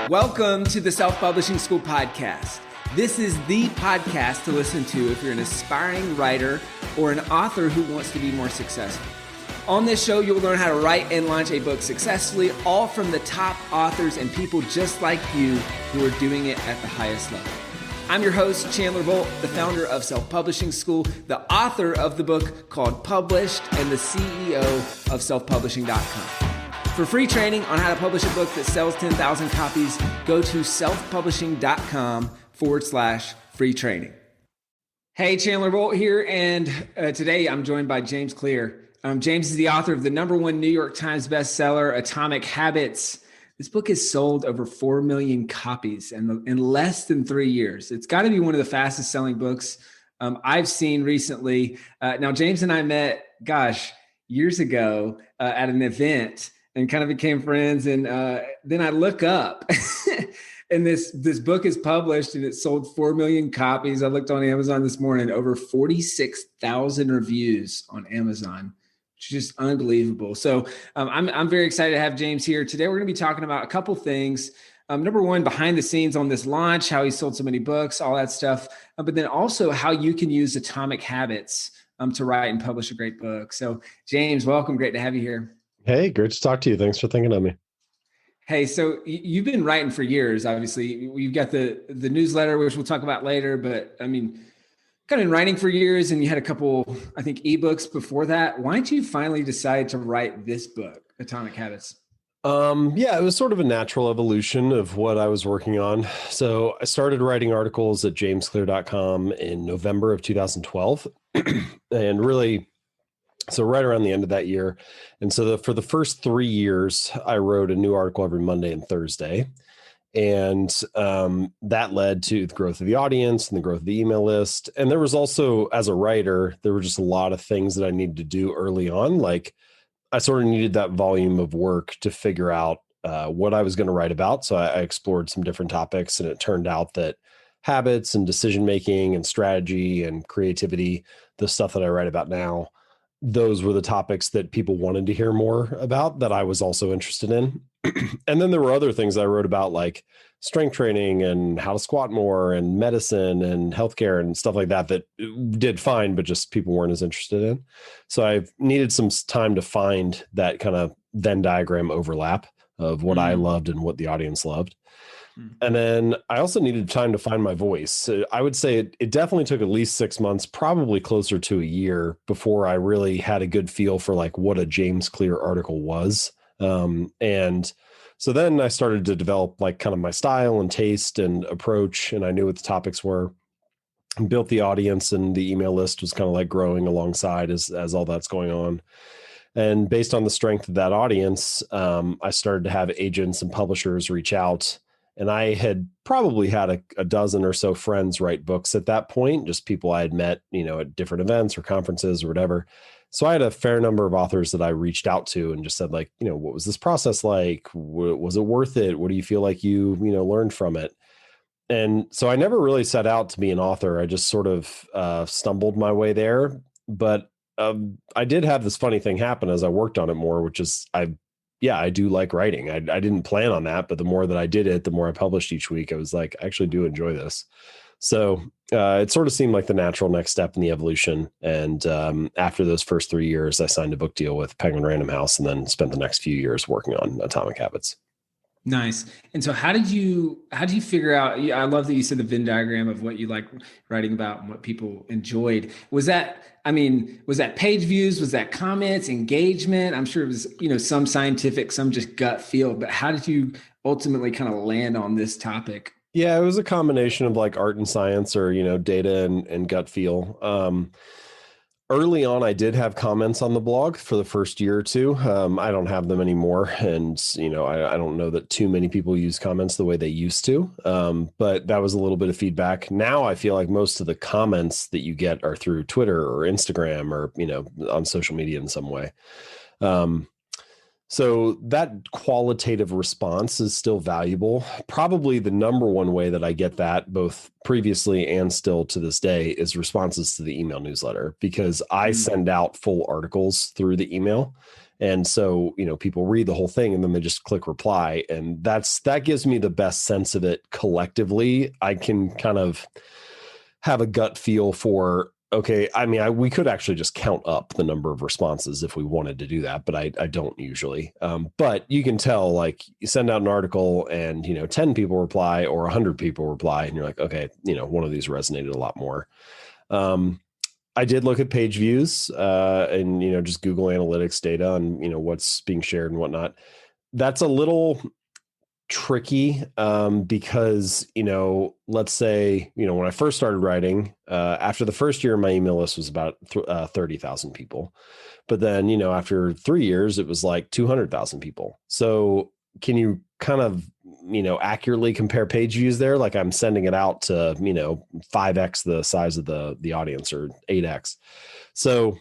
Welcome to the Self-Publishing School podcast. This is the podcast to listen to if you're an aspiring writer or an author who wants to be more successful. On this show, you'll learn how to write and launch a book successfully, all from the top authors and people just like you who are doing it at the highest level. I'm your host, Chandler Bolt, the founder of Self-Publishing School, the author of the book called Published, and the CEO of selfpublishing.com. For free training on how to publish a book that sells 10,000 copies, go to selfpublishing.com/free training. Hey, Chandler Bolt here, and today I'm joined by James Clear. James is the author of the #1 New York Times bestseller, Atomic Habits. This book has sold over 4 million copies in less than 3 years. It's got to be one of the fastest selling books I've seen recently. Now, James and I met, years ago at an event and kind of became friends. And then I look up and this book is published and it sold 4 million copies. I looked on Amazon this morning, over 46,000 reviews on Amazon. It's just unbelievable. So I'm very excited to have James here. Today, we're going to be talking about a couple things. Number one, behind the scenes on this launch, how he sold so many books, all that stuff. But then also how you can use Atomic Habits to write and publish a great book. So James, welcome. Great to have you here. Hey, great to talk to you. Thanks for thinking of me. Hey, so you've been writing for years, obviously. You've got the newsletter, which we'll talk about later. But I mean, kind of been writing for years, and you had a couple, I think, ebooks before that. Why did you finally decide to write this book, Atomic Habits? It was sort of a natural evolution of what I was working on. So I started writing articles at jamesclear.com in November of 2012, and really, so right around the end of that year. And so for the first 3 years, I wrote a new article every Monday and Thursday. And that led to the growth of the audience and the growth of the email list. And there was also, as a writer, there were just a lot of things that I needed to do early on. Like I sort of needed that volume of work to figure out what I was going to write about. So I explored some different topics, and it turned out that habits and decision-making and strategy and creativity, the stuff that I write about now, those were the topics that people wanted to hear more about that I was also interested in. And then there were other things I wrote about, like strength training and how to squat more and medicine and healthcare and stuff like that, that did fine, but just people weren't as interested in. So I needed some time to find that kind of Venn diagram overlap of what I loved and what the audience loved. And then I also needed time to find my voice. So I would say it definitely took at least 6 months, probably closer to a year, before I really had a good feel for like what a James Clear article was. And so then I started to develop like kind of my style and taste and approach, and I knew what the topics were, and built the audience, and the email list was kind of like growing alongside as all that's going on. And based on the strength of that audience, I started to have agents and publishers reach out. And I had probably had a dozen or so friends write books at that point, just people I had met, at different events or conferences or whatever. So I had a fair number of authors that I reached out to and just said, like, what was this process like? Was it worth it? What do you feel like you learned from it? And so I never really set out to be an author. I just sort of stumbled my way there. But I did have this funny thing happen as I worked on it more, which is I do like writing. I didn't plan on that, but the more that I did it, the more I published each week. I was like, I actually do enjoy this. So it sort of seemed like the natural next step in the evolution. And after those first 3 years, I signed a book deal with Penguin Random House, and then spent the next few years working on Atomic Habits. Nice. And so how did you figure out, I love that you said the Venn diagram of what you like writing about and what people enjoyed. Was that page views? Was that comments, engagement? I'm sure it was, some scientific, some just gut feel, but how did you ultimately kind of land on this topic? Yeah, it was a combination of like art and science, or, data and gut feel. Early on, I did have comments on the blog for the first year or two. I don't have them anymore. And, I don't know that too many people use comments the way they used to. But that was a little bit of feedback. Now I feel like most of the comments that you get are through Twitter or Instagram or, on social media in some way. So that qualitative response is still valuable. Probably the number one way that I get that, both previously and still to this day, is responses to the email newsletter, because I send out full articles through the email. And so, people read the whole thing and then they just click reply. And that gives me the best sense of it collectively. I can kind of have a gut feel for, okay, I mean, we could actually just count up the number of responses if we wanted to do that, but I don't usually. But you can tell, like, you send out an article and, 10 people reply or 100 people reply, and you're like, okay, one of these resonated a lot more. I did look at page views and, just Google Analytics data on, what's being shared and whatnot. That's a little tricky because, let's say, when I first started writing, after the first year, my email list was about 30,000 people. But then, after 3 years, it was like 200,000 people. So can you kind of, accurately compare page views there? Like, I'm sending it out to, 5x the size of the audience, or 8x. So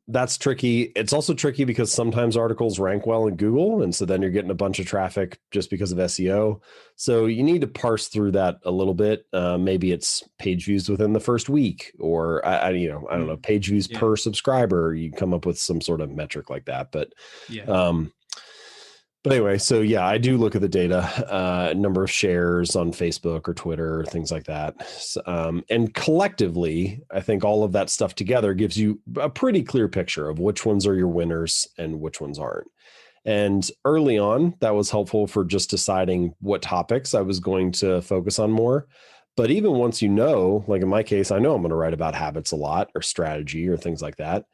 that's tricky. It's also tricky because sometimes articles rank well in Google, and so then you're getting a bunch of traffic just because of SEO. So you need to parse through that a little bit. Maybe it's page views within the first week, or I don't know, page views per subscriber. You come up with some sort of metric like that. But but anyway, so yeah, I do look at the data, number of shares on Facebook or Twitter, things like that. And collectively, I think all of that stuff together gives you a pretty clear picture of which ones are your winners and which ones aren't. And early on, that was helpful for just deciding what topics I was going to focus on more. But even once like in my case, I know I'm going to write about habits a lot, or strategy, or things like that.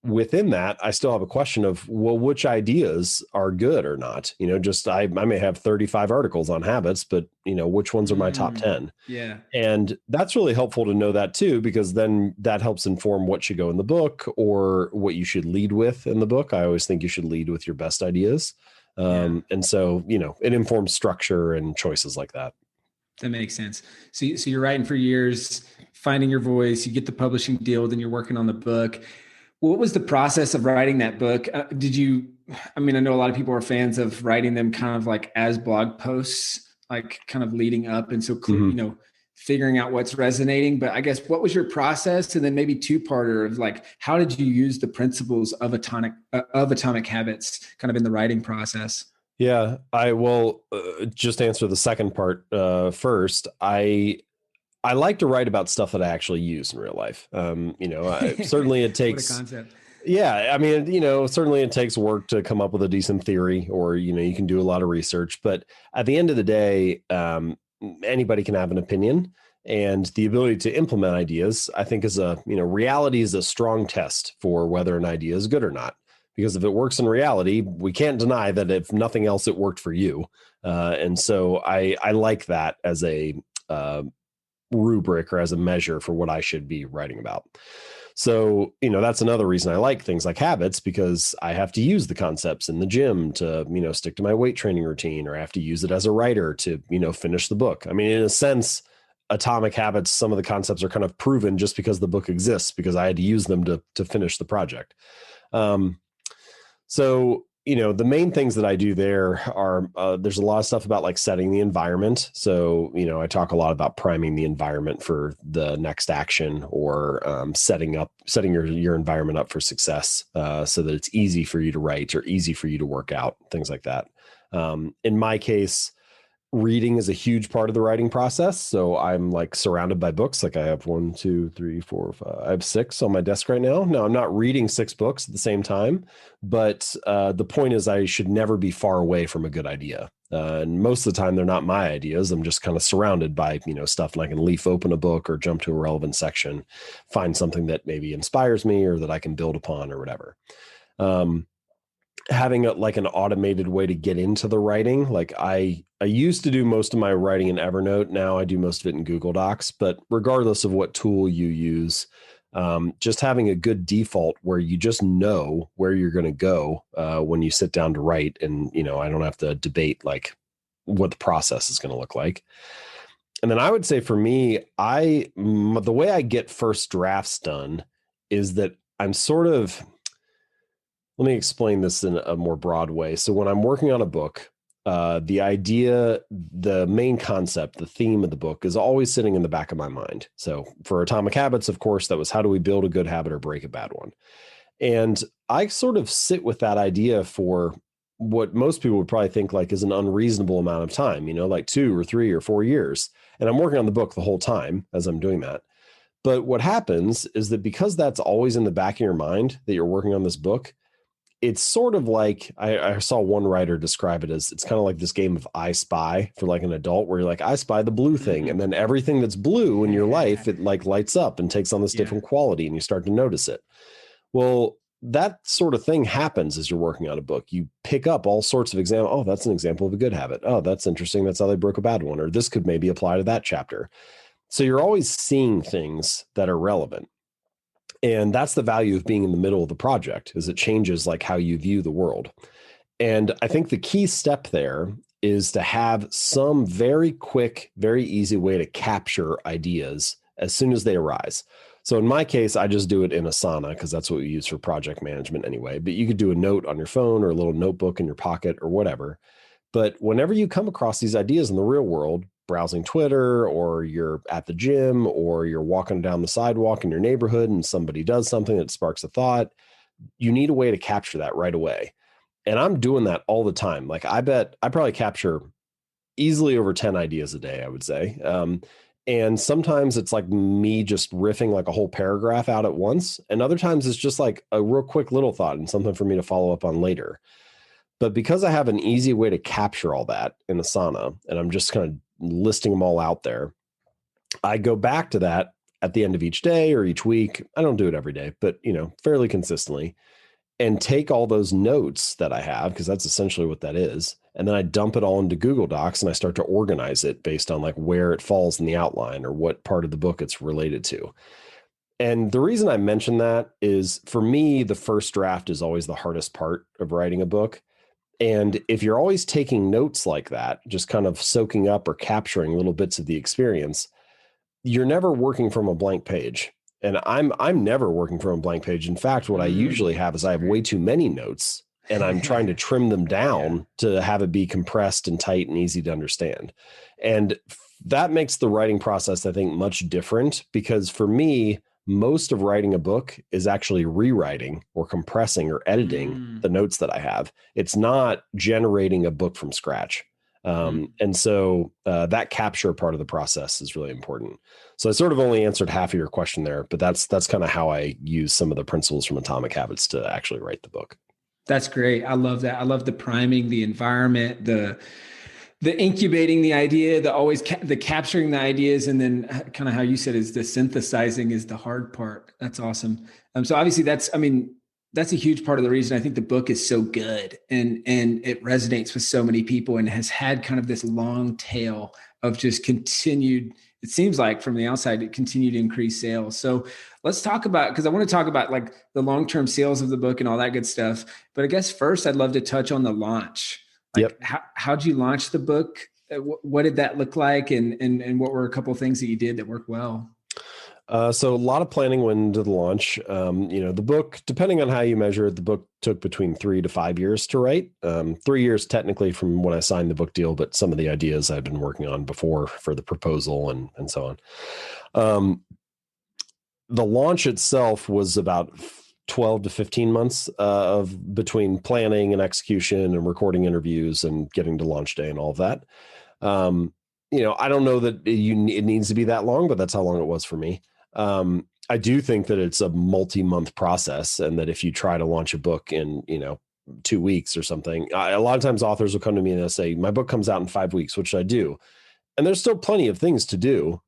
Within that, I still have a question of, well, which ideas are good or not? I may have 35 articles on habits, but which ones are my top 10? Yeah. And that's really helpful to know that too, because then that helps inform what should go in the book or what you should lead with in the book. I always think you should lead with your best ideas. And so, it informs structure and choices like that. That makes sense. So you're writing for years, finding your voice, you get the publishing deal, then you're working on the book. What was the process of writing that book? I know a lot of people are fans of writing them kind of like as blog posts, like kind of leading up. And so, figuring out what's resonating. But I guess, what was your process? And then maybe two-parter of, like, how did you use the principles of atomic habits kind of in the writing process? Yeah, I will just answer the second part first. I like to write about stuff that I actually use in real life. Certainly it takes, what a concept. Yeah. I mean, certainly it takes work to come up with a decent theory, or, you can do a lot of research, but at the end of the day, anybody can have an opinion, and the ability to implement ideas, I think, is reality is a strong test for whether an idea is good or not. Because if it works in reality, we can't deny that if nothing else, it worked for you. And so I like that as a rubric, or as a measure for what I should be writing about. So, that's another reason I like things like habits, because I have to use the concepts in the gym to, stick to my weight training routine, or I have to use it as a writer to, finish the book. I mean, in a sense, Atomic Habits, some of the concepts are kind of proven just because the book exists, because I had to use them to finish the project. So, the main things that I do there are, there's a lot of stuff about, like, setting the environment. So, I talk a lot about priming the environment for the next action, or setting your environment up for success, so that it's easy for you to write or easy for you to work out, things like that. In my case, reading is a huge part of the writing process. So I'm, like, surrounded by books. Like, I have 1, 2, 3, 4, 5. I have 6 on my desk right now. No, I'm not reading 6 books at the same time, but the point is, I should never be far away from a good idea. And most of the time, they're not my ideas. I'm just kind of surrounded by, stuff, and I can leaf open a book or jump to a relevant section, find something that maybe inspires me or that I can build upon, or whatever. Having an automated way to get into the writing. Like, I used to do most of my writing in Evernote. Now I do most of it in Google Docs, but regardless of what tool you use, just having a good default where you just know where you're going to go when you sit down to write. And, I don't have to debate, like, what the process is going to look like. And then I would say, for me, the way I get first drafts done is that I'm sort of, let me explain this in a more broad way. So when I'm working on a book, the idea, the main concept, the theme of the book is always sitting in the back of my mind. So for Atomic Habits, of course, that was, how do we build a good habit or break a bad one? And I sort of sit with that idea for what most people would probably think like is an unreasonable amount of time, like 2 or 3 or 4 years. And I'm working on the book the whole time as I'm doing that. But what happens is that because that's always in the back of your mind that you're working on this book, it's sort of like I saw one writer describe it as it's kind of like this game of I Spy for like an adult where you're like, I spy the blue thing. And then everything that's blue in your life, it like lights up and takes on this different quality and you start to notice it. Well, that sort of thing happens as you're working on a book. You pick up all sorts of examples. Oh, that's an example of a good habit. Oh, that's interesting. That's how they broke a bad one. Or this could maybe apply to that chapter. So you're always seeing things that are relevant. And that's the value of being in the middle of the project, is it changes like how you view the world. And I think the key step there is to have some very quick, very easy way to capture ideas as soon as they arise. So in my case, I just do it in Asana because that's what we use for project management anyway. But you could do a note on your phone or a little notebook in your pocket or whatever. But whenever you come across these ideas in the real world, browsing Twitter, or you're at the gym, or you're walking down the sidewalk in your neighborhood and somebody does something that sparks a thought, you need a way to capture that right away. And I'm doing that all the time. Like I bet I probably capture easily over 10 ideas a day, I would say. And sometimes it's like me just riffing like a whole paragraph out at once. And other times it's just like a real quick little thought and something for me to follow up on later. But because I have an easy way to capture all that in Asana, and I'm just kind of listing them all out there, I go back to that at the end of each day or each week. I don't do it every day, but fairly consistently, and take all those notes that I have, because that's essentially what that is. And then I dump it all into Google Docs and I start to organize it based on like where it falls in the outline or what part of the book it's related to. And the reason I mention that is, for me, the first draft is always the hardest part of writing a book. And if you're always taking notes like that, just kind of soaking up or capturing little bits of the experience, you're never working from a blank page. And I'm never working from a blank page. In fact, what I usually have is I have way too many notes and I'm trying to trim them down to have it be compressed and tight and easy to understand. And that makes the writing process, I think, much different, because for me, most of writing a book is actually rewriting or compressing or editing the notes that I have. It's not generating a book from scratch. And so that capture part of the process is really important. So I sort of only answered half of your question there, but that's kind of how I use some of the principles from Atomic Habits to actually write the book. That's great. I love that. I love the priming, the environment, the incubating the idea, the capturing the ideas, and then kind of how you said is the synthesizing is the hard part. That's awesome. So obviously that's a huge part of the reason I think the book is so good and it resonates with so many people and has had kind of this long tail of just continued, it seems like from the outside, it continued to increase sales. So let's talk about, because I want to talk about like the long-term sales of the book and all that good stuff. But I guess first I'd love to touch on the launch. Like how'd you launch the book? What did that look like? And what were a couple of things that you did that worked well? So a lot of planning went into the launch. The book, depending on how you measure it, the book took between 3 to 5 years to write. 3 years technically from when I signed the book deal, but some of the ideas I've been working on before for the proposal and so on. The launch itself was about 12 to 15 months of between planning and execution and recording interviews and getting to launch day and all of that. I don't know that it needs to be that long, but that's how long it was for me. I do think that it's a multi-month process, and that if you try to launch a book in, 2 weeks or something, a lot of times authors will come to me and they'll say, my book comes out in 5 weeks, which I do. And there's still plenty of things to do,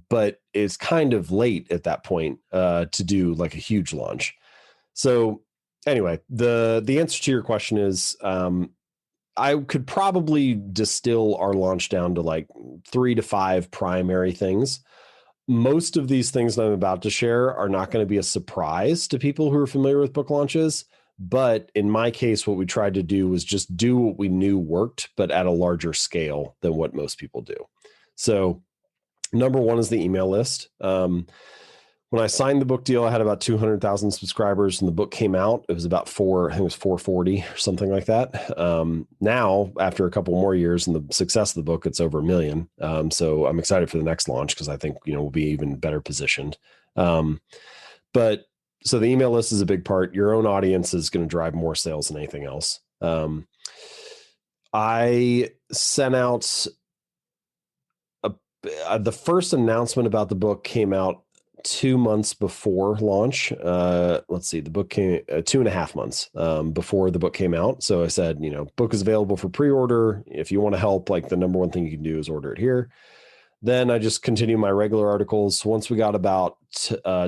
but it's kind of late at that point to do like a huge launch. So anyway, the answer to your question is, I could probably distill our launch down to like 3 to 5 primary things. Most of these things that I'm about to share are not going to be a surprise to people who are familiar with book launches. But in my case, what we tried to do was just do what we knew worked, but at a larger scale than what most people do. So number one is the email list. When I signed the book deal, I had about 200,000 subscribers, and the book came out. It was about 440 or something like that. Now, after a couple more years and the success of the book, it's over 1 million. So I'm excited for the next launch because I think, we'll be even better positioned. But So the email list is a big part. Your own audience is going to drive more sales than anything else. I sent out the first announcement about the book came out 2 months before launch. Let's see, the book came 2.5 months before the book came out. So I said, book is available for pre-order. If you want to help, like the number one thing you can do is order it here. Then I just continue my regular articles. Once we got about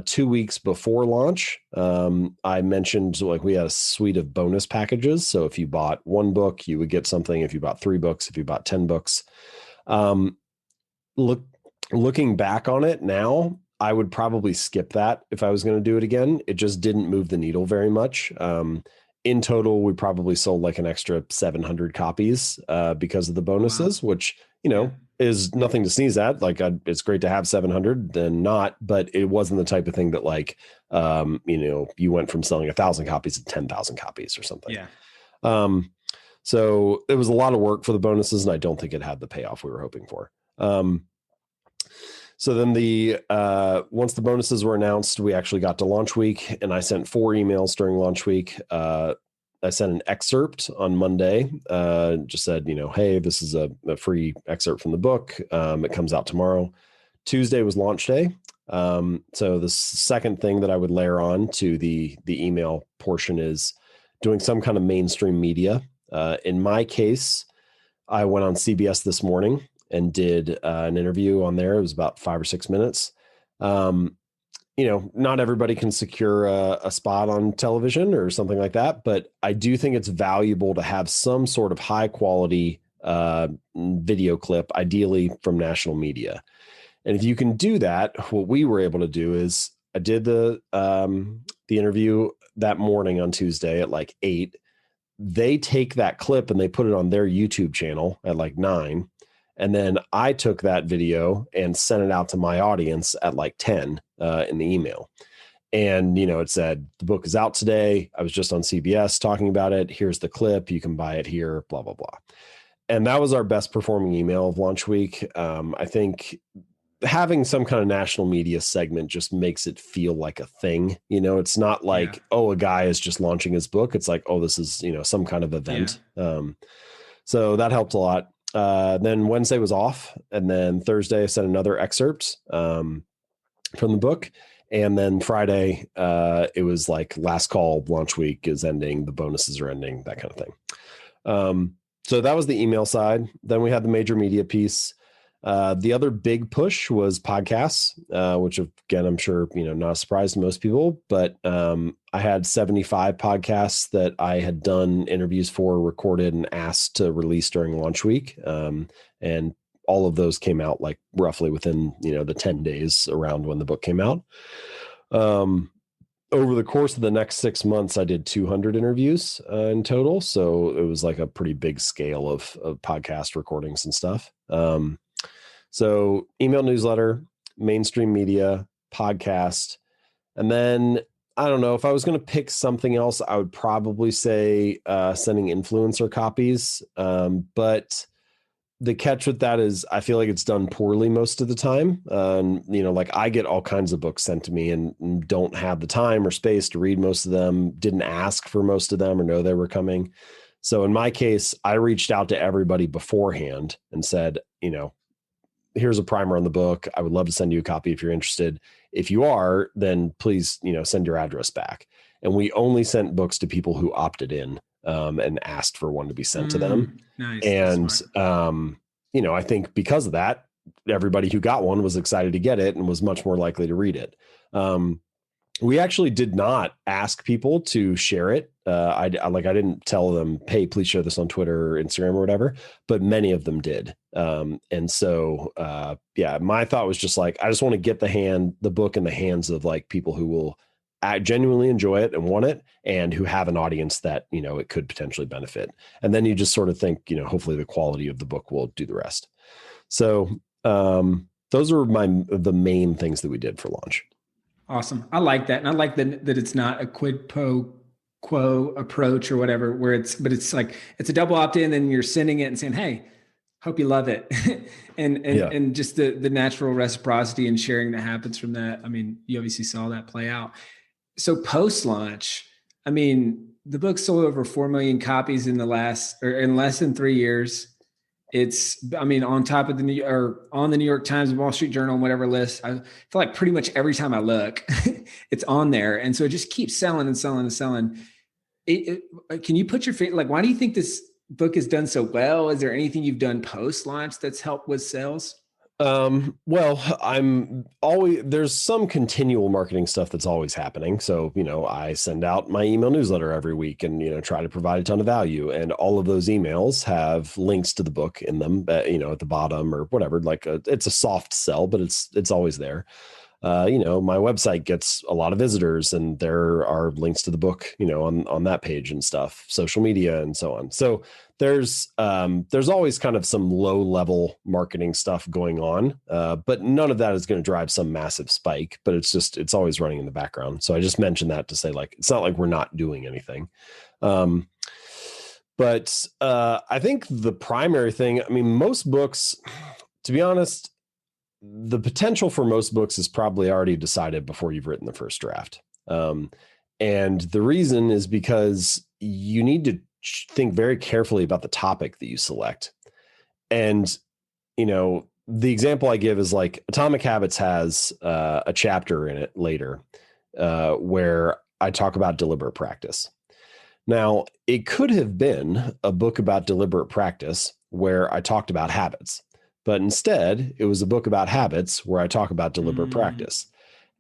2 weeks before launch, I mentioned like we had a suite of bonus packages. So if you bought one book, you would get something. If you bought 3 books, if you bought 10 books, looking back on it now, I would probably skip that if I was going to do it again. It just didn't move the needle very much. In total, we probably sold like an extra 700 copies because of the bonuses, which, is nothing to sneeze at. Like it's great to have 700 than not, but it wasn't the type of thing that like, you went from selling 1,000 copies to 10,000 copies or something. Yeah. So it was a lot of work for the bonuses, and I don't think it had the payoff we were hoping for. So then once the bonuses were announced, we actually got to launch week, and I sent 4 emails during launch week. I sent an excerpt on Monday, just said, hey, this is a free excerpt from the book. It comes out tomorrow. Tuesday was launch day. So the second thing that I would layer on to the email portion is doing some kind of mainstream media. In my case, I went on CBS this morning and did an interview on there. It was about 5 or 6 minutes. Not everybody can secure a spot on television or something like that, but I do think it's valuable to have some sort of high quality video clip, ideally from national media. And if you can do that, what we were able to do is I did the interview that morning on Tuesday at like 8. They take that clip and they put it on their YouTube channel at like 9. And then I took that video and sent it out to my audience at like 10 in the email. And, it said, the book is out today. I was just on CBS talking about it. Here's the clip. You can buy it here, blah, blah, blah. And that was our best performing email of launch week. I think having some kind of national media segment just makes it feel like a thing. It's not like, a guy is just launching his book. It's like, this is, some kind of event. Yeah. So that helped a lot. Then Wednesday was off. And then Thursday I sent another excerpt from the book. And then Friday, it was like last call, launch week is ending. The bonuses are ending, that kind of thing. So that was the email side. Then we had the major media piece. The other big push was podcasts, which again, I'm sure, not a surprise to most people, but I had 75 podcasts that I had done interviews for, recorded, and asked to release during launch week. And all of those came out like roughly within, the 10 days around when the book came out. Over the course of the next 6 months, I did 200 interviews in total. So it was like a pretty big scale of podcast recordings and stuff. So email newsletter, mainstream media, podcast. And then I don't know if I was going to pick something else, I would probably say sending influencer copies. But the catch with that is I feel like it's done poorly most of the time. Like I get all kinds of books sent to me and don't have the time or space to read most of them, didn't ask for most of them or know they were coming. So in my case, I reached out to everybody beforehand and said, here's a primer on the book. I would love to send you a copy if you're interested. If you are, then please, send your address back. And we only sent books to people who opted in and asked for one to be sent to them. Nice. And, I think because of that, everybody who got one was excited to get it and was much more likely to read it. We actually did not ask people to share it. I didn't tell them, hey, please share this on Twitter or Instagram or whatever, but many of them did. And so, my thought was just like, I just want to get the book in the hands of like people who will genuinely enjoy it and want it and who have an audience that, it could potentially benefit. And then you just sort of think, hopefully the quality of the book will do the rest. So those are the main things that we did for launch. Awesome. I like that. And I like that it's not a quid pro quo approach or whatever, but it's like, it's a double opt-in and you're sending it and saying, hey, hope you love it. and just the natural reciprocity and sharing that happens from that. I mean, you obviously saw that play out. So post launch, I mean, the book sold over 4 million copies in the last, or in less than 3 years. It's, I mean, on top of the New, or on the New York Times and Wall Street Journal and whatever list. I feel like pretty much every time I look, it's on there. And so it just keeps selling and selling and selling. Can you put your finger, like, why do you think this book has done so well? Is there anything you've done post launch that's helped with sales? Well, there's some continual marketing stuff that's always happening. So, I send out my email newsletter every week and, try to provide a ton of value. And all of those emails have links to the book in them, at the bottom or whatever, it's a soft sell, but it's always there. My website gets a lot of visitors and there are links to the book, on that page and stuff, social media and so on. So there's always kind of some low level marketing stuff going on. But none of that is going to drive some massive spike, but it's always running in the background. So I just mentioned that to say, like, it's not like we're not doing anything. But I think the primary thing, I mean, most books, to be honest, the potential for most books is probably already decided before you've written the first draft. And the reason is because you need to think very carefully about the topic that you select. And, the example I give is like Atomic Habits has a chapter in it later where I talk about deliberate practice. Now, it could have been a book about deliberate practice where I talked about habits. But instead, it was a book about habits where I talk about deliberate practice.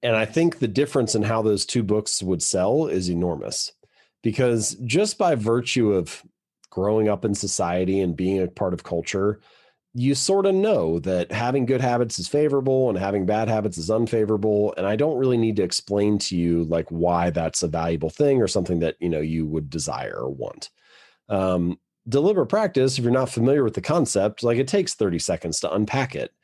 And I think the difference in how those two books would sell is enormous, because just by virtue of growing up in society and being a part of culture, you sort of know that having good habits is favorable and having bad habits is unfavorable. And I don't really need to explain to you like why that's a valuable thing or something that, you would desire or want. Deliberate practice, if you're not familiar with the concept, like it takes 30 seconds to unpack it.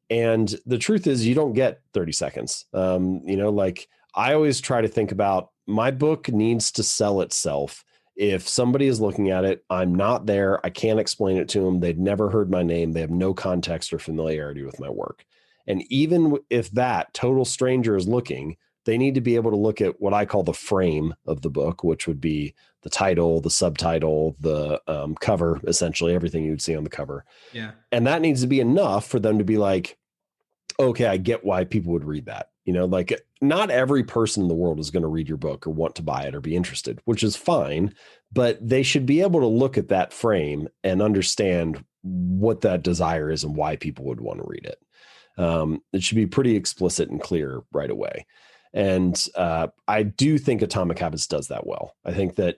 And the truth is you don't get 30 seconds. Like I always try to think about my book needs to sell itself. If somebody is looking at it, I'm not there. I can't explain it to them. They've never heard my name. They have no context or familiarity with my work. And even if that total stranger is looking, they need to be able to look at what I call the frame of the book, which would be the title, the subtitle, the cover, essentially everything you would see on the cover. Yeah. And that needs to be enough for them to be like, okay, I get why people would read that. Like not every person in the world is going to read your book or want to buy it or be interested, which is fine, but they should be able to look at that frame and understand what that desire is and why people would want to read it. It should be pretty explicit and clear right away. And I do think Atomic Habits does that well. I think that,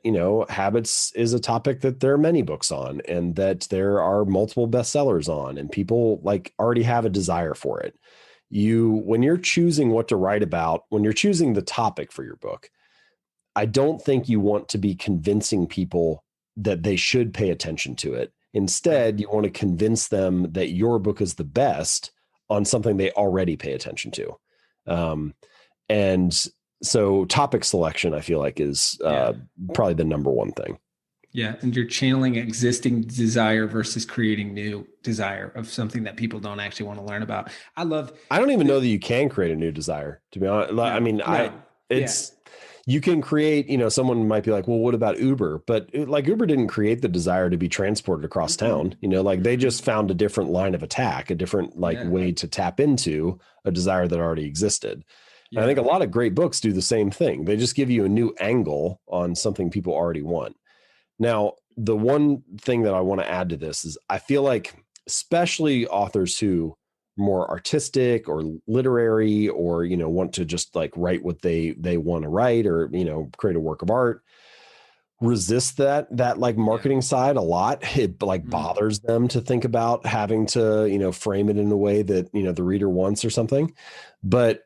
habits is a topic that there are many books on and that there are multiple bestsellers on, and people like already have a desire for it. When you're choosing what to write about, when you're choosing the topic for your book, I don't think you want to be convincing people that they should pay attention to it. Instead, you want to convince them that your book is the best on something they already pay attention to. And so topic selection, I feel like, is probably the number one thing. Yeah. And you're channeling existing desire versus creating new desire of something that people don't actually want to learn about. I don't even know that you can create a new desire, to be honest. No, I mean, you can create, someone might be like, well, what about Uber? But like Uber didn't create the desire to be transported across town, like they just found a different line of attack, a different way to tap into a desire that already existed. Yeah. I think a lot of great books do the same thing. They just give you a new angle on something people already want. Now, the one thing that I want to add to this is I feel like especially authors who are more artistic or literary or, want to just like write what they want to write or, create a work of art, resist that like marketing side a lot. It like bothers them to think about having to, frame it in a way that, the reader wants or something. But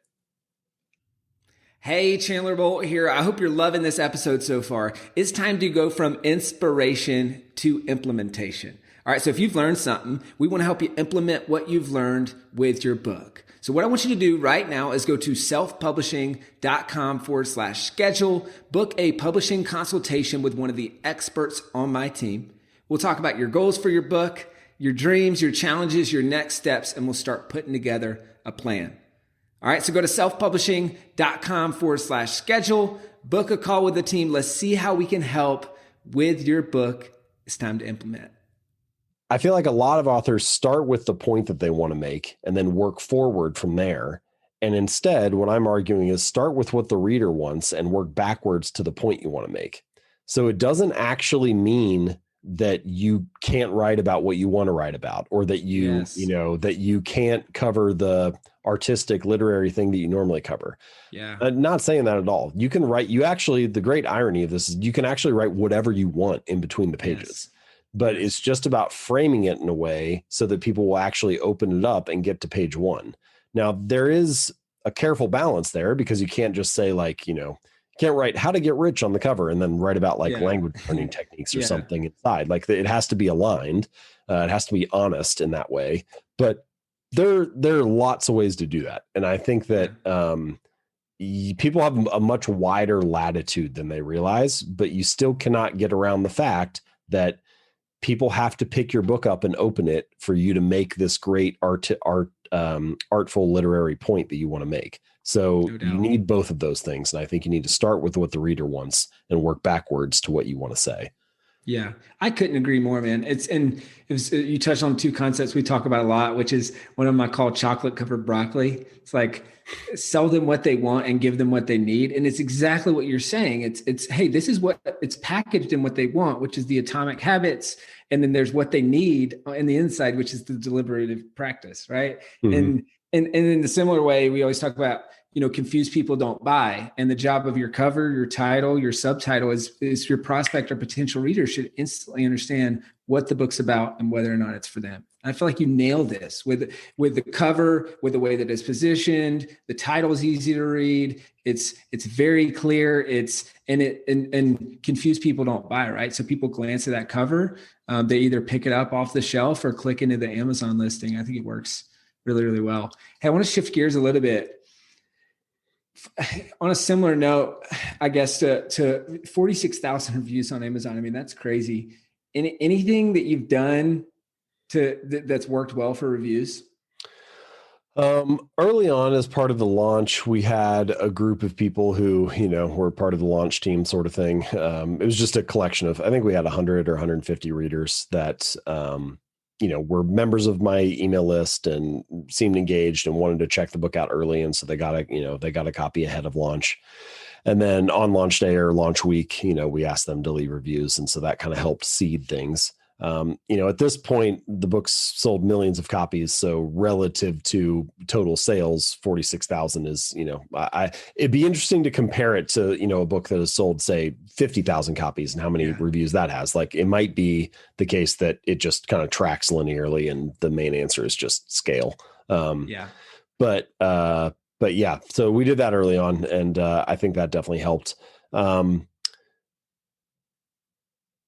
hey, Chandler Bolt here. I hope you're loving this episode so far. It's time to go from inspiration to implementation. All right, so if you've learned something, we want to help you implement what you've learned with your book. So what I want you to do right now is go to selfpublishing.com/schedule, book a publishing consultation with one of the experts on my team. We'll talk about your goals for your book, your dreams, your challenges, your next steps, and we'll start putting together a plan. All right, so go to selfpublishing.com/schedule, book a call with the team. Let's see how we can help with your book. It's time to implement. I feel like a lot of authors start with the point that they want to make and then work forward from there. And instead, what I'm arguing is start with what the reader wants and work backwards to the point you want to make. So it doesn't actually mean that you can't write about what you want to write about, or that that you can't cover the artistic literary thing that you normally cover. Yeah. Not saying that at all. You can write, the great irony of this is you can actually write whatever you want in between the pages, but it's just about framing it in a way so that people will actually open it up and get to page one. Now there is a careful balance there, because you can't just say can't write how to get rich on the cover and then write about language learning techniques or something inside. It has to be aligned. It has to be honest in that way, but there are lots of ways to do that. And I think that people have a much wider latitude than they realize, but you still cannot get around the fact that people have to pick your book up and open it for you to make this great artful literary point that you want to make. So you need both of those things. And I think you need to start with what the reader wants and work backwards to what you want to say. Yeah, I couldn't agree more, man. You touched on two concepts we talk about a lot, which is one of them I call chocolate covered broccoli. It's like sell them what they want and give them what they need. And it's exactly what you're saying. It's, hey, this is what it's packaged in what they want, which is the atomic habits. And then there's what they need in the inside, which is the deliberative practice. Right. Mm-hmm. And in the similar way, we always talk about, confused people don't buy. And the job of your cover, your title, your subtitle is your prospect or potential reader should instantly understand what the book's about and whether or not it's for them. And I feel like you nailed this with the cover, with the way that it's positioned. The title is easy to read. It's very clear. And confused people don't buy, right? So people glance at that cover. They either pick it up off the shelf or click into the Amazon listing. I think it works really, really well. Hey, I want to shift gears a little bit. On a similar note, I guess to 46,000 reviews on Amazon. I mean, that's crazy. Anything that you've done that's worked well for reviews? Early on, as part of the launch, we had a group of people who, were part of the launch team sort of thing. It was just a collection of, I think we had 100 or 150 readers that, were members of my email list and seemed engaged and wanted to check the book out early. And so they got a copy ahead of launch. And then on launch day or launch week, we asked them to leave reviews. And so that kind of helped seed things. At this point, the book's sold millions of copies. So relative to total sales, 46,000 is, it'd be interesting to compare it to, a book that has sold, say, 50,000 copies and how many reviews that has. Like, it might be the case that it just kind of tracks linearly and the main answer is just scale. But yeah, so we did that early on, and I think that definitely helped.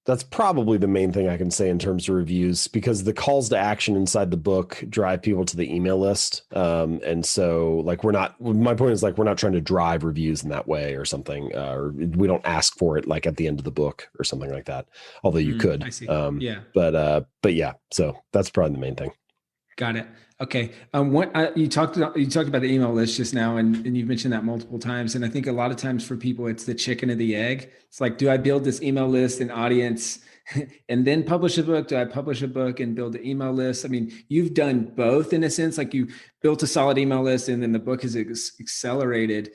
That's probably the main thing I can say in terms of reviews, because the calls to action inside the book drive people to the email list. And so my point is we're not trying to drive reviews in that way or something, or we don't ask for it like at the end of the book or something like that. Although you could, I see. But yeah, so that's probably the main thing. Got it. Okay. You talked about the email list just now, and you've mentioned that multiple times. And I think a lot of times for people, it's the chicken or the egg. It's like, do I build this email list and audience and then publish a book? Do I publish a book and build an email list? I mean, you've done both in a sense. Like, you built a solid email list and then the book has accelerated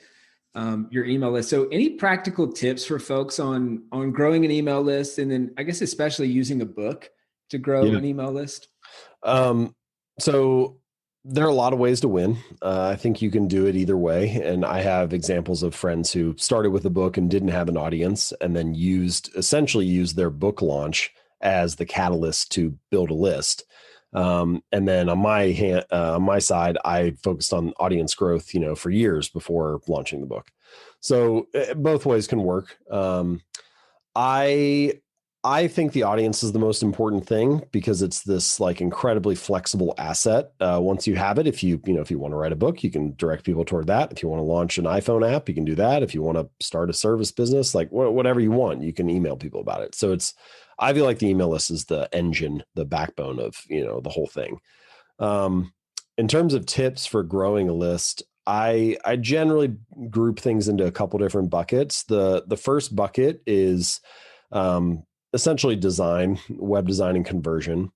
your email list. So any practical tips for folks on growing an email list, and then I guess especially using a book to grow an email list? So there are a lot of ways to win. I think you can do it either way. And I have examples of friends who started with a book and didn't have an audience, and then essentially used their book launch as the catalyst to build a list. And then on my side, I focused on audience growth, for years before launching the book. So both ways can work. I think the audience is the most important thing, because it's this incredibly flexible asset. Once you have it, if you want to write a book, you can direct people toward that. If you want to launch an iPhone app, you can do that. If you want to start a service business, whatever you want, you can email people about it. So I feel like the email list is the engine, the backbone of, the whole thing. In terms of tips for growing a list, I generally group things into a couple different buckets. The first bucket is essentially design, web design and conversion.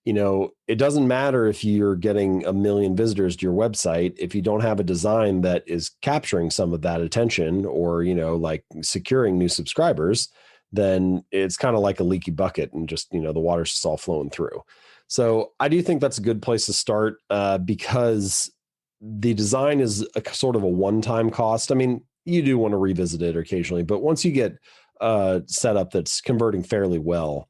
It doesn't matter if you're getting 1 million visitors to your website. If you don't have a design that is capturing some of that attention or, like securing new subscribers, then it's kind of like a leaky bucket and just, the water's just all flowing through. So I do think that's a good place to start because the design is a sort of a one-time cost. I mean, you do want to revisit it occasionally, but once you get a setup that's converting fairly well,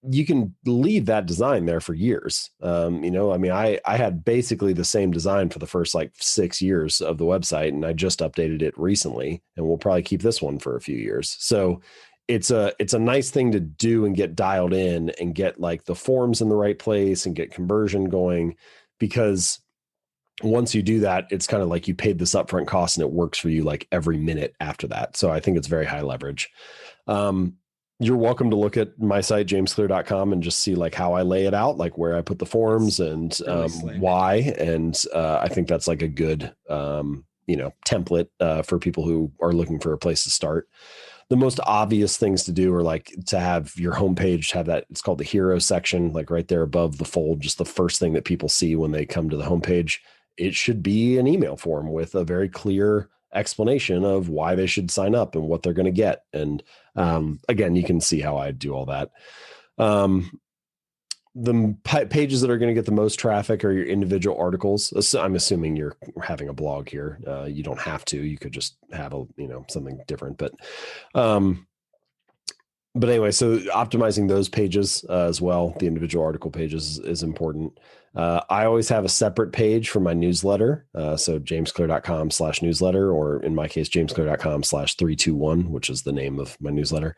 you can leave that design there for years. I had basically the same design for the first 6 years of the website, and I just updated it recently, and we'll probably keep this one for a few years. So it's a nice thing to do and get dialed in and get the forms in the right place and get conversion going, because once you do that, it's kind of like you paid this upfront cost and it works for you every minute after that. So I think it's very high leverage. You're welcome to look at my site, jamesclear.com, and just see how I lay it out, where I put the forms and why. And I think that's a good, template for people who are looking for a place to start. The most obvious things to do are to have your homepage have that, it's called the hero section, right there above the fold, just the first thing that people see when they come to the homepage. It should be an email form with a very clear explanation of why they should sign up and what they're going to get. And again, you can see how I do all that. The pages that are going to get the most traffic are your individual articles. I'm assuming you're having a blog here. You don't have to. You could just have something different. But anyway, so optimizing those pages as well, the individual article pages is important. I always have a separate page for my newsletter. So jamesclear.com/newsletter, or in my case, jamesclear.com/321, which is the name of my newsletter.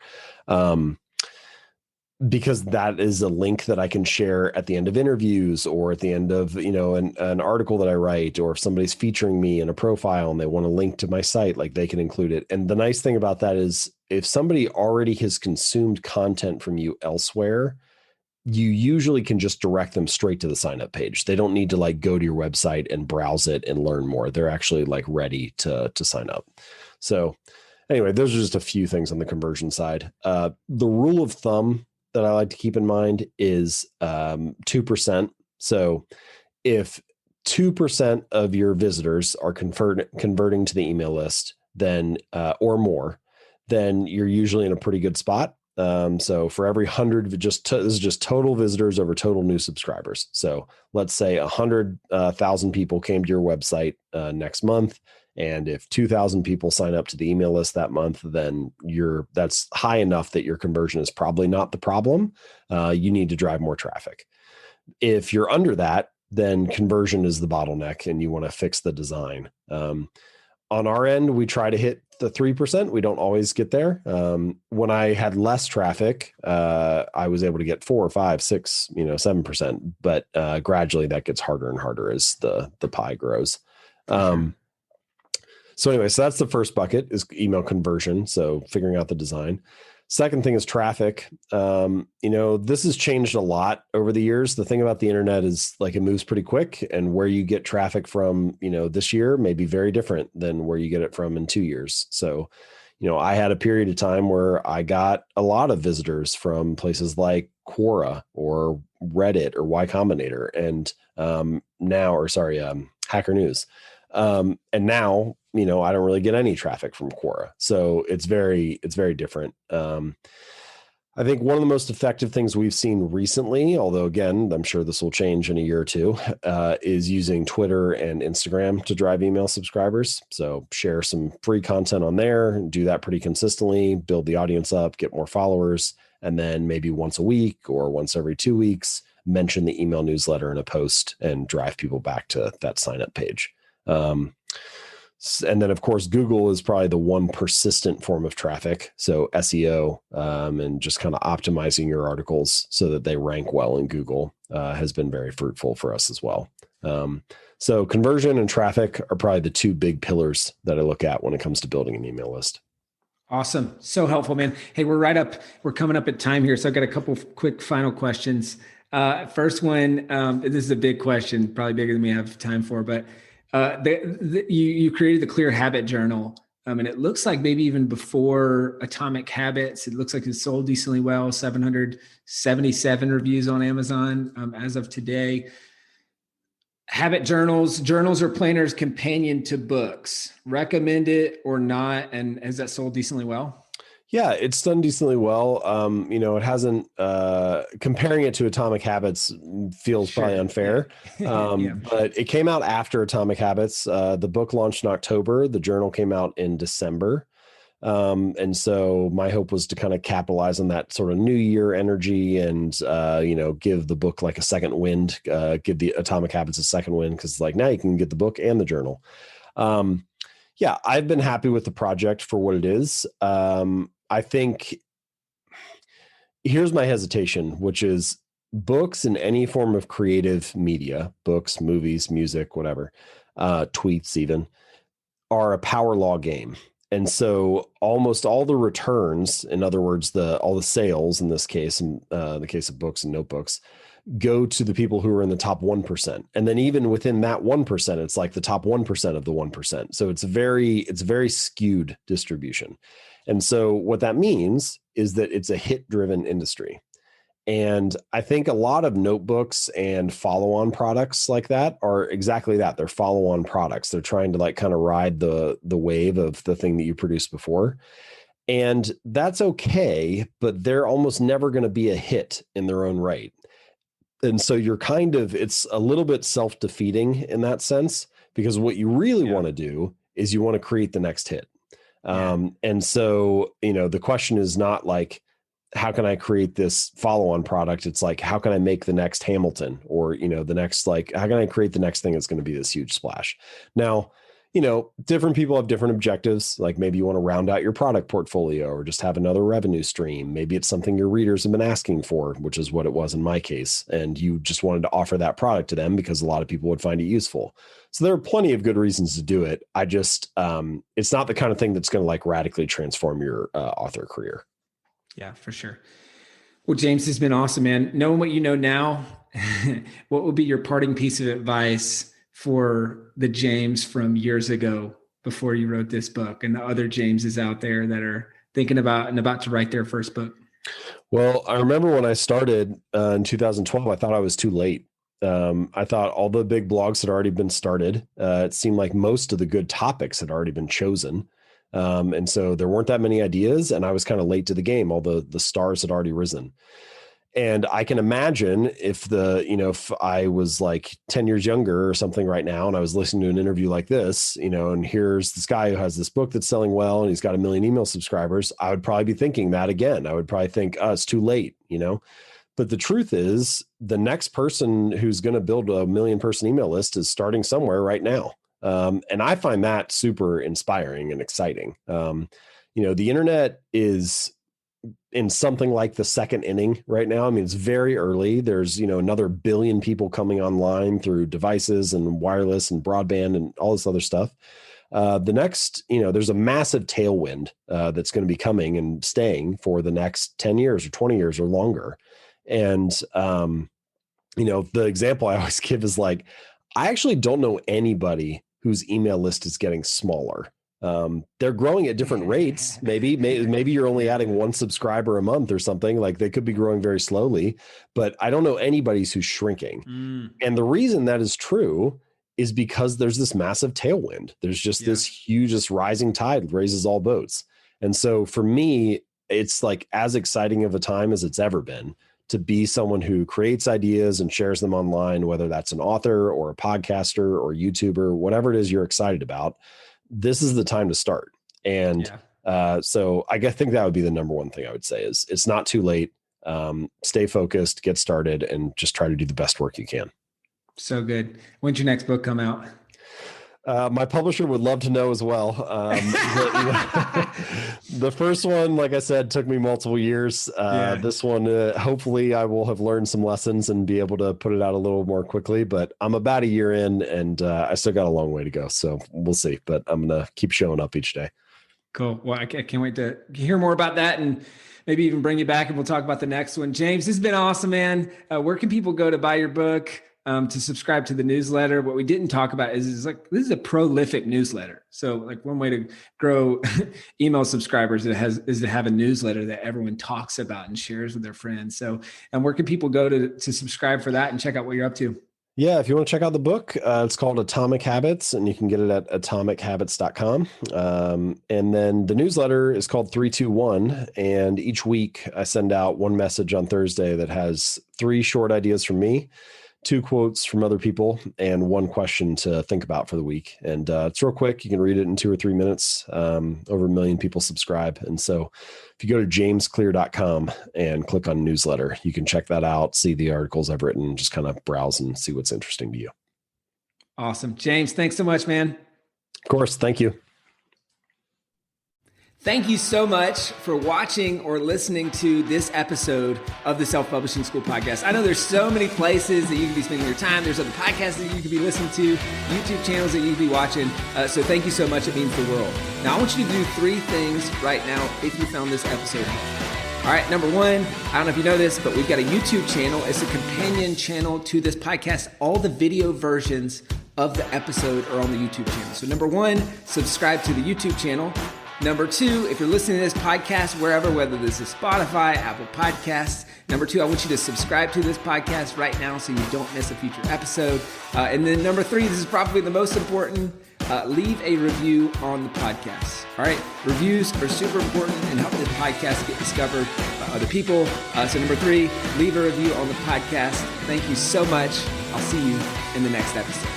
Because that is a link that I can share at the end of interviews or at the end of, an article that I write, or if somebody's featuring me in a profile and they want to link to my site, they can include it. And the nice thing about that is if somebody already has consumed content from you elsewhere, you usually can just direct them straight to the sign up page. They don't need to go to your website and browse it and learn more. They're actually ready to sign up. So anyway, those are just a few things on the conversion side. The rule of thumb that I like to keep in mind is 2%. So if 2% of your visitors are converting to the email list, then or more, then you're usually in a pretty good spot. So for every 100, this is just total visitors over total new subscribers. So let's say 100,000 people came to your website next month. And if 2,000 people sign up to the email list that month, then that's high enough that your conversion is probably not the problem. You need to drive more traffic. If you're under that, then conversion is the bottleneck and you want to fix the design. On our end, we try to hit the 3%. We don't always get there. When I had less traffic, I was able to get 4 or 5, 6, 7%. But gradually that gets harder and harder as the pie grows. So anyway, so that's the first bucket, is email conversion. So figuring out the design. Second thing is traffic. This has changed a lot over the years. The thing about the internet is it moves pretty quick, and where you get traffic from, this year may be very different than where you get it from in 2 years. So, I had a period of time where I got a lot of visitors from places like Quora or Reddit or Y Combinator and Hacker News. And now, I don't really get any traffic from Quora. So it's very different. I think one of the most effective things we've seen recently, although again, I'm sure this will change in a year or two, is using Twitter and Instagram to drive email subscribers. So share some free content on there, do that pretty consistently, build the audience up, get more followers, and then maybe once a week or once every 2 weeks, mention the email newsletter in a post and drive people back to that sign up page. And then, of course, Google is probably the one persistent form of traffic. So SEO and just kind of optimizing your articles so that they rank well in Google has been very fruitful for us as well. So conversion and traffic are probably the two big pillars that I look at when it comes to building an email list. Awesome. So helpful, man. Hey, we're coming up at time here. So I've got a couple of quick final questions. First one, this is a big question, probably bigger than we have time for, but You created the Clear Habit Journal, and it looks like maybe even before Atomic Habits, it looks like it's sold decently well. 777 reviews on Amazon as of today. Habit journals are planners companion to books. Recommend it or not? And has that sold decently well? Yeah, it's done decently well. It hasn't, comparing it to Atomic Habits feels probably unfair. Yeah, for sure. But it came out after Atomic Habits. The book launched in October. The journal came out in December. And so my hope was to kind of capitalize on that sort of new year energy and, give the book like a second wind, give the Atomic Habits a second wind. Cause like now you can get the book and the journal. Yeah, I've been happy with the project for what it is. I think here's my hesitation, which is books in any form of creative media, books, movies, music, whatever, tweets even, are a power law game. And so almost all the returns, in other words, all the sales in this case, in the case of books and notebooks, go to the people who are in the top 1%. And then even within that 1%, it's like the top 1% of the 1%. So it's very skewed distribution. And so what that means is that it's a hit driven industry. And I think a lot of notebooks and follow-on products like that are exactly that. They're follow-on products. They're trying to like kind of ride the wave of the thing that you produced before. And that's okay, but they're almost never going to be a hit in their own right. And so it's a little bit self-defeating in that sense, because what you really want to do is you want to create the next hit. And so, the question is not like, how can I create this follow-on product? It's like, how can I make the next Hamilton or, the next, like, how can I create the next thing that's going to be this huge splash? Now, different people have different objectives. Like maybe you want to round out your product portfolio or just have another revenue stream. Maybe it's something your readers have been asking for, which is what it was in my case. And you just wanted to offer that product to them because a lot of people would find it useful. So there are plenty of good reasons to do it. I just, it's not the kind of thing that's going to like radically transform your author career. Yeah, for sure. Well, James, has been awesome, man. Knowing what you know now, what would be your parting piece of advice for the James from years ago before you wrote this book and the other Jameses out there that are thinking about and about to write their first book? Well, I remember when I started in 2012, I thought I was too late. I thought all the big blogs had already been started. It seemed like most of the good topics had already been chosen. And so there weren't that many ideas and I was kind of late to the game. All the stars had already risen. And I can imagine if I was like 10 years younger or something right now, and I was listening to an interview like this, and here's this guy who has this book that's selling well, and he's got 1 million email subscribers, I would probably be thinking that again. I would probably think, oh, it's too late, But the truth is the next person who's going to build a 1 million person email list is starting somewhere right now. And I find that super inspiring and exciting. The internet is in something like the second inning right now. I mean, it's very early. There's, another billion people coming online through devices and wireless and broadband and all this other stuff. The next, there's a massive tailwind that's going to be coming and staying for the next 10 years or 20 years or longer. And, the example I always give is like, I actually don't know anybody whose email list is getting smaller. They're growing at different rates. Maybe you're only adding 1 subscriber a month or something. Like they could be growing very slowly, but I don't know anybody who's shrinking. And the reason that is true is because there's this massive tailwind. There's just this huge, this rising tide raises all boats. And so for me, it's like as exciting of a time as it's ever been to be someone who creates ideas and shares them online, whether that's an author or a podcaster or YouTuber, whatever it is you're excited about. This is the time to start. And so I think that would be the number one thing I would say is it's not too late. Stay focused, get started, and just try to do the best work you can. So good. When's your next book come out? My publisher would love to know as well. The first one, like I said, took me multiple years. This one, hopefully I will have learned some lessons and be able to put it out a little more quickly, but I'm about a year in and I still got a long way to go. So we'll see, but I'm going to keep showing up each day. Cool. Well, I can't wait to hear more about that and maybe even bring you back and we'll talk about the next one. James, this has been awesome, man. Where can people go to buy your book, to subscribe to the newsletter. What we didn't talk about is like, this is a prolific newsletter. So like one way to grow email subscribers is to have a newsletter that everyone talks about and shares with their friends. So, and where can people go to subscribe for that and check out what you're up to? Yeah, if you want to check out the book, it's called Atomic Habits, and you can get it at atomichabits.com. And then the newsletter is called 321. And each week I send out one message on Thursday that has 3 short ideas from me, 2 quotes from other people, and 1 question to think about for the week. And it's real quick. You can read it in 2 or 3 minutes. Over 1 million people subscribe. And so if you go to jamesclear.com and click on newsletter, you can check that out, see the articles I've written, just kind of browse and see what's interesting to you. Awesome. James, thanks so much, man. Of course. Thank you. Thank you so much for watching or listening to this episode of the Self-Publishing School podcast. I know there's so many places that you can be spending your time. There's other podcasts that you could be listening to, YouTube channels that you could be watching. So thank you so much. It means the world. Now, I want you to do 3 things right now if you found this episode helpful. All right, number 1, I don't know if you know this, but we've got a YouTube channel. It's a companion channel to this podcast. All the video versions of the episode are on the YouTube channel. So number 1, subscribe to the YouTube channel. Number 2, if you're listening to this podcast wherever, whether this is Spotify, Apple Podcasts, number 2, I want you to subscribe to this podcast right now so you don't miss a future episode. And then number 3, this is probably the most important, leave a review on the podcast. All right, reviews are super important and help this podcast get discovered by other people. So number 3, leave a review on the podcast. Thank you so much. I'll see you in the next episode.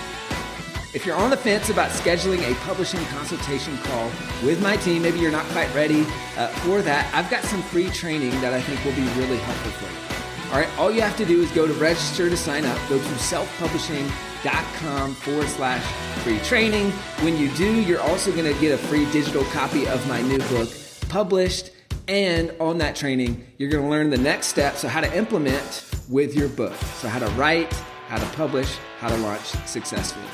If you're on the fence about scheduling a publishing consultation call with my team, maybe you're not quite ready for that, I've got some free training that I think will be really helpful for you. All right, all you have to do is go to register to sign up. Go to selfpublishing.com/free training. When you do, you're also going to get a free digital copy of my new book, Published. And on that training, you're going to learn the next steps, so how to implement with your book. So how to write, how to publish, how to launch successfully.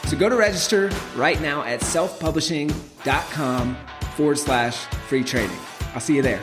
So go to register right now at selfpublishing.com/free training. I'll see you there.